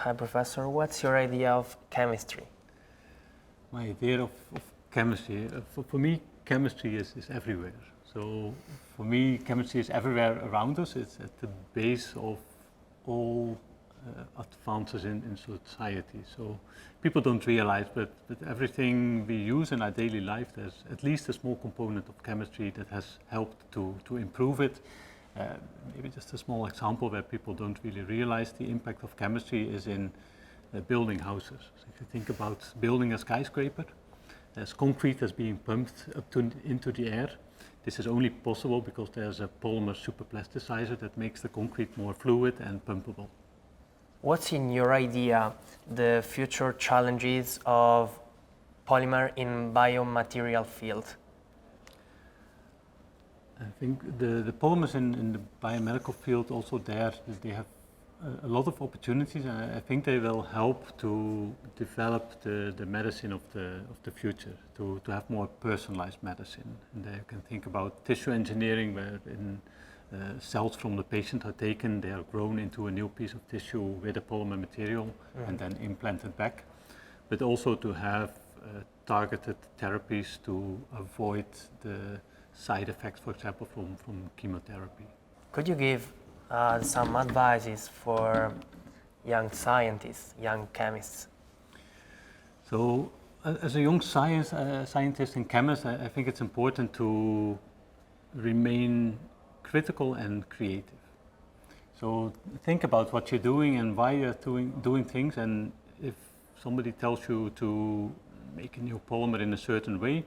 Hi, Professor. What's your idea of chemistry? My idea of chemistry, for me, chemistry is everywhere. So for me, chemistry is everywhere around us. It's at the base of all advances in society. So people don't realize, but everything we use in our daily life, there's at least a small component of chemistry that has helped to improve it. Maybe just a small example where people don't really realize the impact of chemistry is in building houses. So if you think about building a skyscraper, as concrete that's being pumped up into the air. This is only possible because there's a polymer superplasticizer that makes the concrete more fluid and pumpable. What's in your idea the future challenges of polymer in biomaterial field? I think the polymers in the biomedical field also they have a lot of opportunities, and I think they will help to develop the medicine of the future, to have more personalized medicine. And there you can think about tissue engineering, where cells from the patient are taken, they are grown into a new piece of tissue with a polymer material and then implanted back. But also to have targeted therapies to avoid the side effects, for example, from chemotherapy. Could you give some advices for young scientists, young chemists? So, as a young scientist and chemist, I think it's important to remain critical and creative. So think about what you're doing and why you're doing things, and if somebody tells you to make a new polymer in a certain way,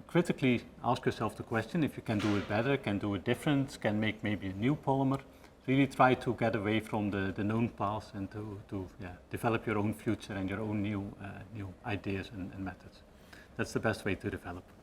critically ask yourself the question if you can do it better, can do it different, can make maybe a new polymer. Really try to get away from the known paths and to develop your own future and your own new ideas and methods. That's the best way to develop.